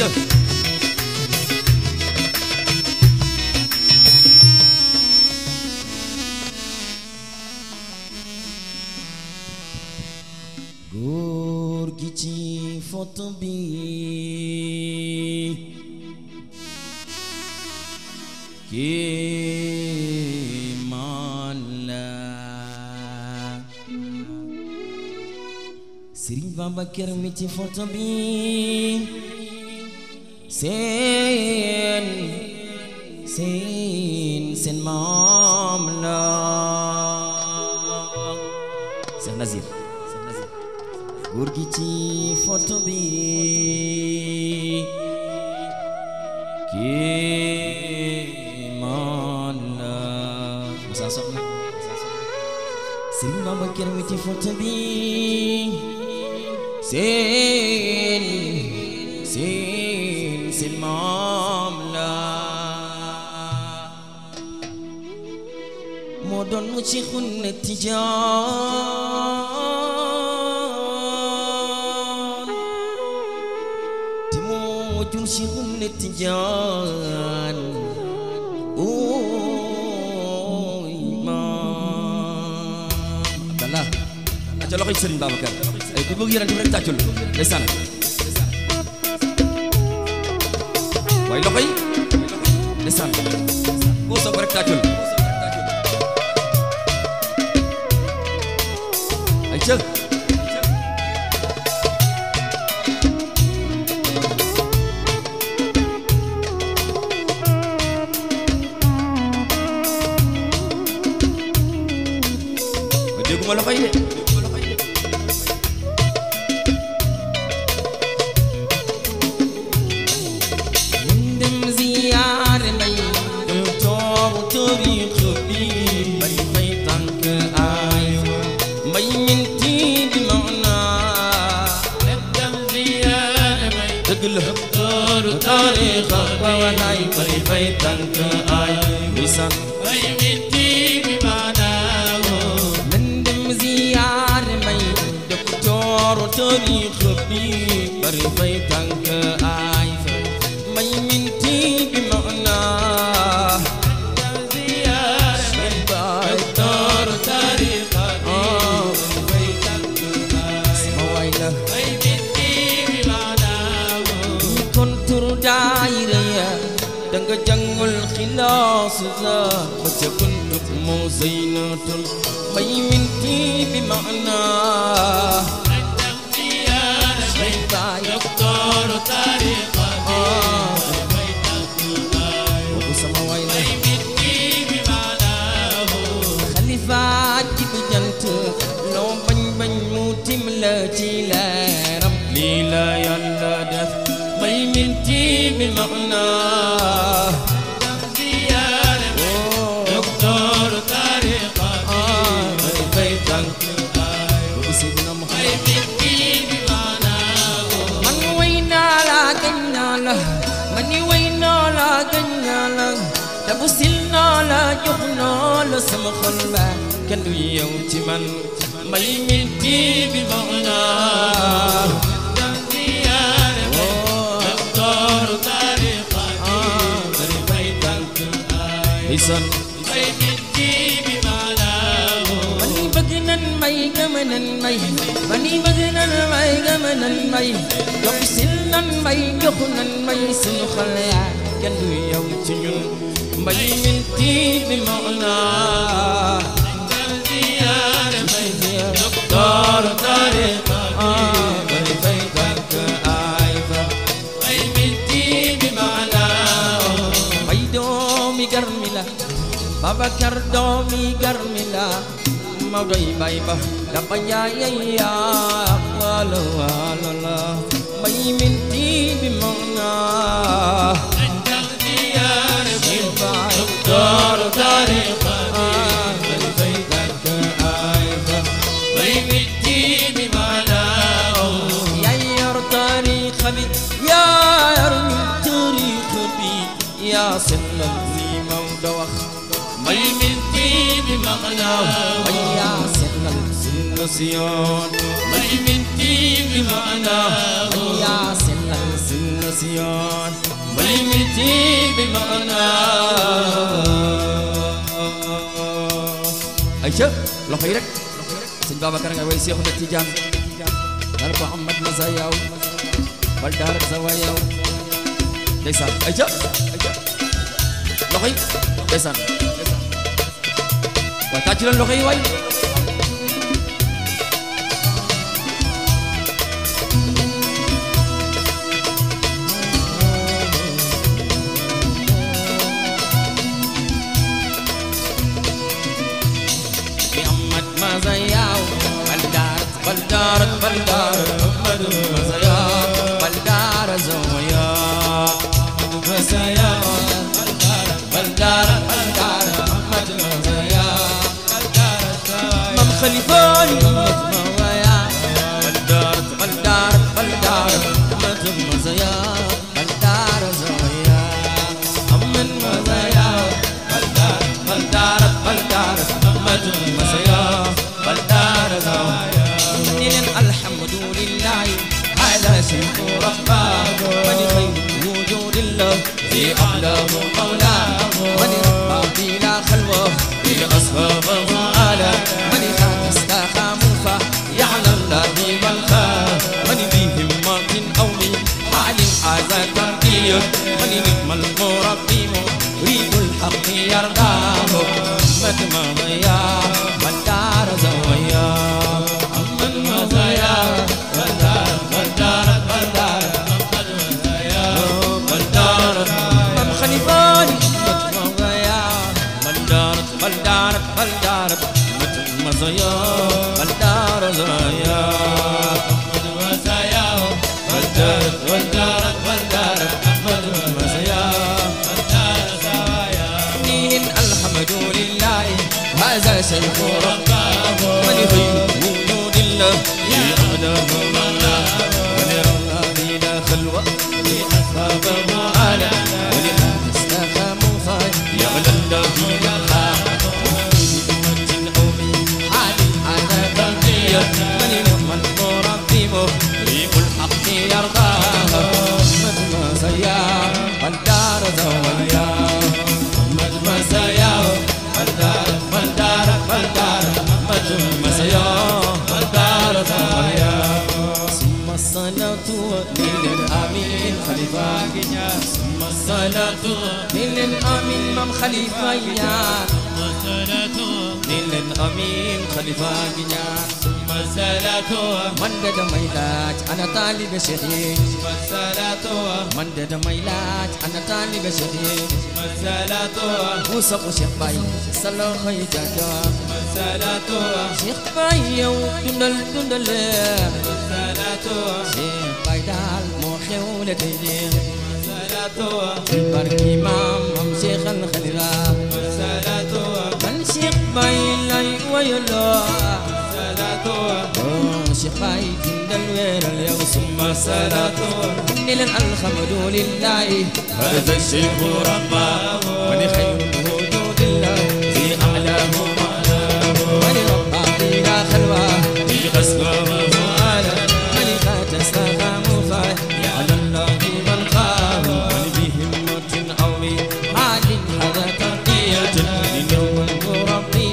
ayca góor gi ci photo bi kéemaan la Serigne Babacar mi ci photo bi seen maam la Cheikh Nazir góor gi ci photo bi kéemaan la Moussa Soxna Serigne Babacar mi ci photo bi seen maam la moo doon mu ci xunne Tijaan te moo jur ci xunne Tijaan ooy maam dala ca loxoy Serigne Babacar ay ku bëgg yonent bi rek tàccul ndeysaan waaye loxo yi ndeysaan boo soog rek tàccul ay cëg ma dégguma loxo yi de تاريخ وولاي فريفيتك آي ويسان ويمتي بمعناه من دم زيار مي دكتور تاريخ بي فريفيتك آي مي منتي بمعناه زيار مي دكتور تاريخ بي فريفيتك آي مويلة daayira danga jàngul xilaas sa ba ca kuntub moo zeynatul may minti bi maana may baay دكتور تاريخ boobu sama way la ويمتي بمعناه xalifaat ji bi jant loo bañ bañ mu tim la ci leeram lii la Yàlla def may minti bi maanaa زيارة دكتور تاريخ فريفيتك boobu Seydina Muhammad ويمتي بمعناه man way naa la gañ naa la man way naa la gañ naa la dabu sil naa la jox naa la sama xol ba kenn du yow ci man may minti bi maanaa دكتور تاريخ فريفيتك isan ويمتي بمعناه mani bëgg nan may gëm nan may mani bëgg nan may gëm nan may jox sil nan may jox nan may sunu xol yaa kenn du yow ci ñun may minti bi maanaa زيارة دكتور تاريخ فريفيتك ayfa ويمتي بمعناه may doomi garmi la Babacar doomi garmi la Mawdoy bay ba dafa njaayay yaa wala wala la may minti bi maanaa زيارة دكتور تاريخ فريفيتك ayfa ويمتي بمعناه yaa yor taariix bi yaa yor taariix bi yaa sellal li Mawdo wax ويمتي بمعناه yaa sellal sunna si yoon ويمتي بمعناه yaa sellal sunna نسيان ويمتي بمعنى أيشا لو خيرك سيد بابا كرنga way Cheikh Ahmed Tidiane dal ko Ahmad Mazayaw bal dar zawayaw ndeysaan Aïcha loxo yi ndeysaan waaye tàcc leen loxo yi waay Ahmad Mazayaw bal dar Ahmad Mazayaw bal dar zawayaw بلدار أحمد مزايا مم خليفاني أحمد مزايا بلدار أحمد مزايا بلدار زوايا أحمد مزايا بلدار أحمد مزايا بلدار زوايا الحمد لله على شيخ رباه ولخير وجود الله في أعلام مولاه ولربى بلا خلوة بالأصحاب الضالة ولخاف استخام فيعلم الله من خاف ولبهمة أو من حال هذا تركيا ولنعم المربي مريد الحق يرضاه أحمد مزايا بلدار زوايا أحمد مزايا بلدار خليفاني مزايا بلدار مزايا بلدار زوايا مزايا بلدار أحمد مزايا بلدار زوايا الحمد لله هذا شيخ رباه ولخير وجود الله يعلم مولاه ولرضى بلا خلوة لأصحاب المعالى ولمن استقاموا فيعلم الله بلا خاف بهمة أو من حال هذا ترقية ولنعم المربي مريب الحق يرضاه أحمد مزايا بلدار زوايا أحمد مزايا بلدار أحمد مزايا بلدار زوايا ثم الصلاة للأمين خليفة ثم الصلاة للأمين مم خليفة للأمين خليفة ثم الصلاة من دد ميلاد أنا طالب شهيد من دد ميلاد أنا طالب شهيد وصف شيخ باي صلو خيجاجا شيخ باي يو دندل شيخ باي دال مو خيولة ديني بارك إمام أم شيخ الخليلا من شيخ باي لاي ويلا شيخ باي دندل وير اليوم ثم الصلاة الحمد لله هذا الشيخ رباه ولخير وجود الله في أعلام مولاه ولربى بلا خلوة بأصحاب المعالى ولخات استقام فيعلم الله من خاف ولبهمة أو بحال هذا ترقية لليوم المربي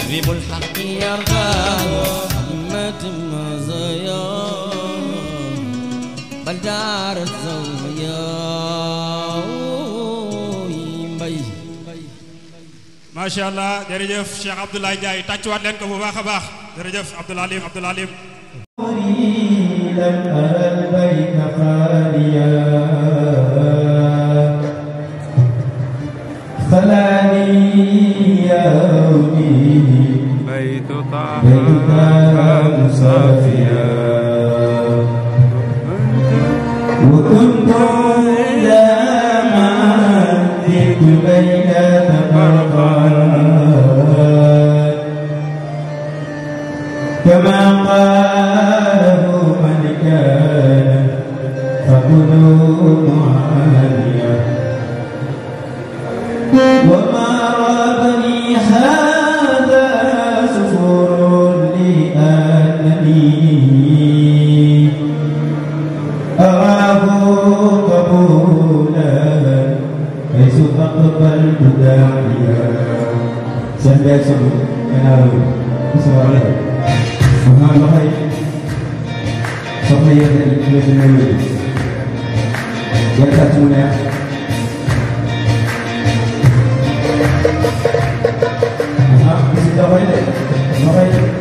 مريب الحق يرضاه أحمد مزايا بلدار الزوايا macha allah jërëjëf Cheikh Abdoulaye Ndiaye tàccuwaat leen ko bu baax a baax jërëjëf Abdoul Alim لم أرى البيت خاليا خلاني يومي بيت طه صافيا وكنت إذا ما جئت بينة مرقان كما قاله من كان فكنوا معانيا وما رابني هذا سفور لأنني أراه أقبلت داعيا سنبيك صنو أنا بسم الله وما بخير صفية الإنجليز النبي يكتمنا بسم الله بخير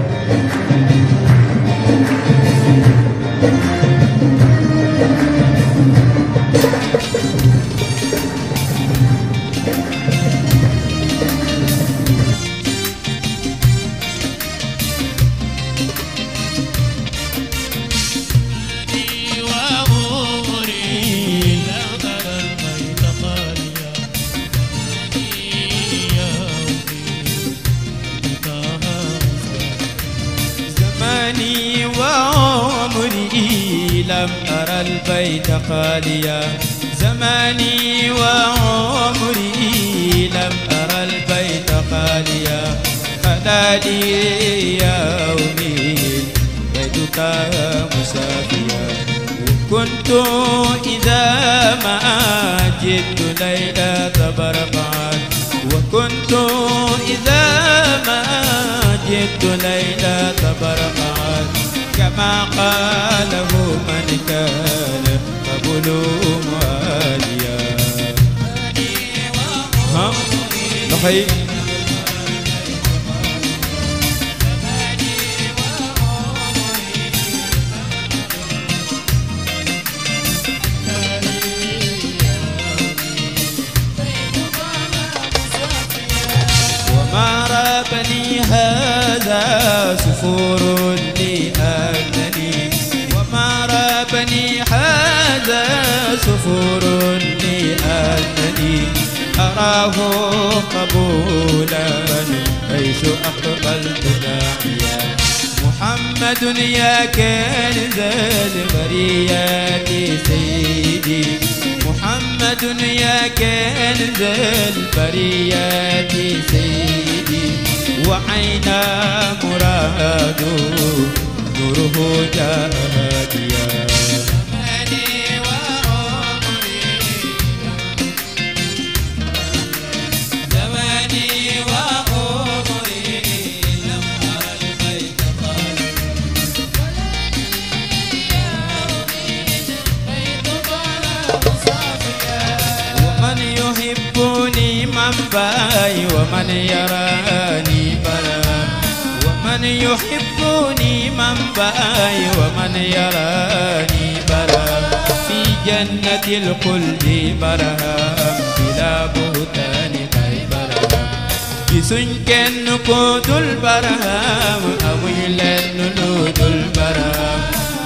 لم أرى البيت خاليا زماني وعمري لم أرى البيت خاليا خلالي يومي بيتك مسافيا كنت إذا ما جئت ليلة برقعا وكنت إذا ما جئت ليلة برقعا كما قاله من كان قبل مواليا نحيي وما رابني هذا سفور لأنني وما رابني هذا سفور لأنني أراه قبولا حيث أقبلت داعيا محمد يا كنز البريات سيدي محمد يا كنز البريات سيدي وعين مراد نوره جاء هاديا باي ومن يراني بلا ومن يحبني من باي ومن يراني بلا في جنة الخلد برهام بلا بهتان باي برهام جسنكن نقود البرهام أويلن نلود البرهام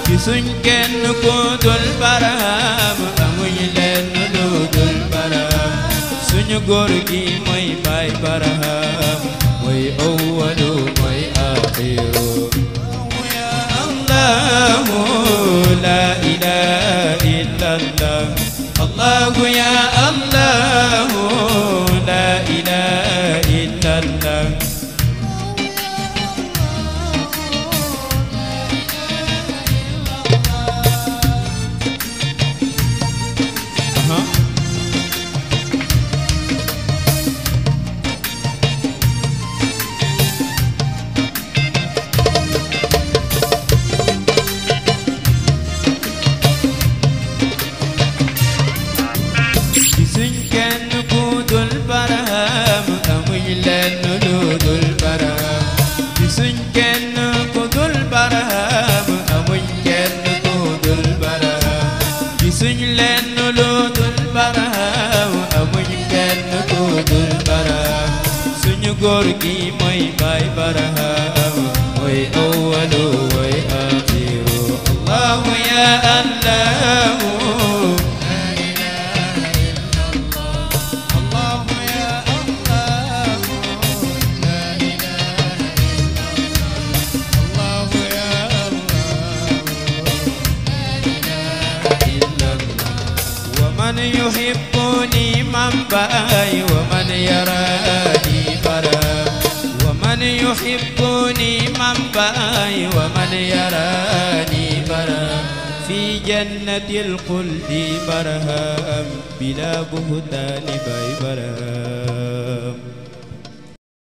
جسنكن نقود البرهام أويلن نلود البرهام suñu góor gi mooy baay baraham mooy awwalu mooy axiru ya allahu la ilaha illallah allahu ya allahu la ilaha illallah góor gi mooy baay baraham mooy awwalu mooy axiru allahu ya allahu la ilaha illallah allahu ya allahu la ilaha illallah allahu ya allahu la ilaha illallah wa man yuhibbuni man baay wa man yarani ومن يحبني من باي ومن يراني برا في جنة الخلد برهام بلا بهتان باي برهام